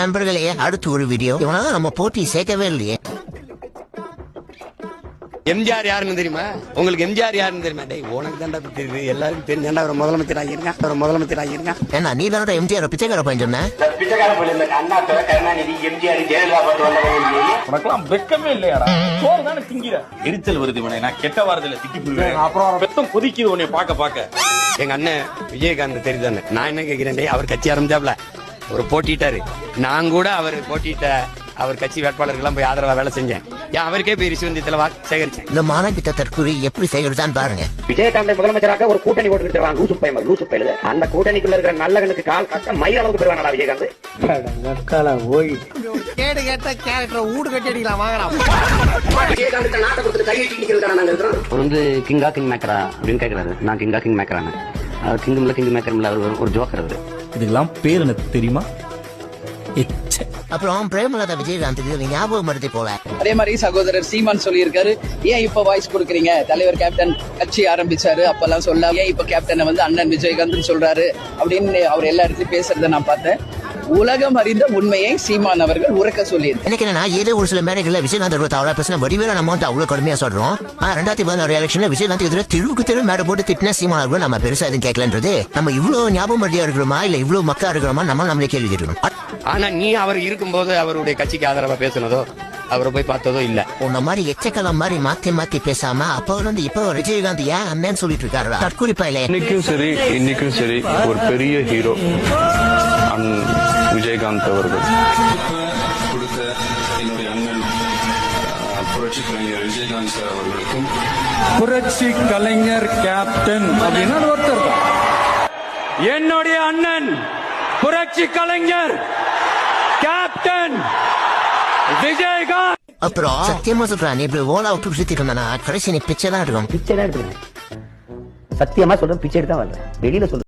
நண்பர்களே, அடுத்து ஒரு வீடியோ. இவனால நம்ம போட்டி சேர்க்கவே இல்லையே. எம்ஜிஆர் யாருன்னு தெரியுமா உங்களுக்கு? எம்ஜிஆர் யாருன்னு தெரியுமா? டேய் உனக்கு தாண்டா தெரியுது, எல்லாருக்கும் தெரிஞ்சா ஒரு முதலமைச்சர் ஆகியிருக்கான். ஏன்னா நீ தானே எம்ஜிஆர் பிச்சைக்கார பையன் சொன்ன. உனக்கெல்லாம் வெக்கமே இல்லையாடா? சோறு தானே திங்கிற. எரிச்சல் வருது உனக்கு. நான் கெட்ட வாரத்துல திட்டி போடுவேன். அப்புறம் பெத்தம் கொதிக்குது உன்னை பாக்க. எங்க அண்ணன் விஜயகாந்த் தெரியுதானே? நான் என்ன கேட்கிறேன், அவர் கட்சி ஆரம்பிச்சாப்ல ஒரு போட்டிட்டாரு. நான் கூட அவர் போட்டிட்ட அவர் கட்சி வேட்பாளர்கள் போய் ஆதரவா வேலை செஞ்சேன். அவருக்கே போய் ரிசுவந்தியத்துல வாக்கு சேகரிச்சேன். இந்த மானக்கிட்ட தற்கொலை எப்படி சேகரிச்சான்னு பாருங்க. விஜயகாந்த் முதலமைச்சராக ஒரு கூட்டணி போட்டு லூசு பயில அந்த கூட்டணிக்குள்ள இருக்கிற நல்லவனுக்கு கால் காக்க மயிர் அளவுக்கு பெறுவானடா விஜயகாந்த். கேடு கேட்ட கேரக்டர் ஊடு கட்டி அடிக்கலாம் வாங்கலாம். விஜயகாந்த் நாட்டை கொடுத்து கையெட்டி நிக்கிறதுக்கான நாங்க இருக்கிறோம். அவர் வந்து கிங்கா கிங் மேக்கரா அப்படின்னு கேட்கிறாரு. நான் கிங்கா கிங் மேக்கரான அவர் கிங் மேக்கர் அவர் ஒரு ஜோக்கர். அவரு இதுக்கெல்லாம் பேர் எனக்கு தெரியுமா? அப்புறம் பிரேமலதா விஜயகாந்த் ஞாபகம் மருதி போல. அதே மாதிரி சகோதரர் சீமான் சொல்லியிருக்காரு, ஏன் இப்ப வாய்ஸ் கொடுக்குறீங்க? தலைவர் கேப்டன் கட்சி ஆரம்பிச்சாரு அப்பெல்லாம் சொல்ல, ஏன் இப்ப கேப்டனை வந்து அண்ணன் விஜயகாந்த் சொல்றாரு அப்படின்னு அவர் எல்லா இடத்துலயும் பேசுறத நான் பார்த்தேன். உலகம் அறிந்த உண்மையை சீமான் அவர்கள் உறக்க சொல்லியிருக்காரு. எனக்கு என்ன, ஏதோ ஒரு சில மேடைகள்ல விஜயகாந்த் அவ்வளவு பேசின வடிவேல நம்ம வந்து அவ்வளவு கடுமையா சொல்றோம். 2016 எலெக்ஷன்ல விஜயகாந்த் எதிர தெருவுக்கு மேடை போட்டு திட்டின சீமான் அவர்கள் நம்ம பெருசா எதுவும் கேட்கலன்றது. நம்ம இவ்வளவு ஞாபகம் மருதியா இருக்கிறோமா இல்ல இவ்வளவு மக்கா இருக்கிறோமா நம்மளே கேள்வி கேட்கணும். ஆனா நீ அவர் இருக்கும்போது அவருடைய கட்சிக்கு ஆதரவா பேசுனதோ அவரை போய் பார்த்ததோ இல்ல. உன்ன மாதிரி எச்சக்கலம் மாதிரி மாத்தி பேசாம அப்ப வந்து இப்ப விஜயகாந்த் ஏன் அண்ணன் சொல்லிட்டு இருக்காரு தற்கொலைப்பாயில. இன்னைக்கும் சரி ஒரு பெரிய ஹீரோ விஜயகாந்த் அவர்கள் கொடுத்த என்னுடைய அண்ணன் புரட்சி கலைஞர் விஜயகாந்த் சார் அவர்களுக்கும் புரட்சி கலைஞர் கேப்டன் அப்படின்னு ஒருத்தர் தான். என்னுடைய அண்ணன் புரட்சி கலைஞர் கேப்டன் விஜயகாந்த். அப்புறம் சத்தியமா சொல்றேன், நீ இப்படி ஓலா விட்டு சுத்திட்டு இருந்தா கடைசி நீ பிச்சை தான் எடுக்கும். பிச்சை தான் எடுத்துக்கிறேன். சத்தியமா சொல்றேன், பிச்சை எடுத்தா வரல. வெளியில சொல்றேன்.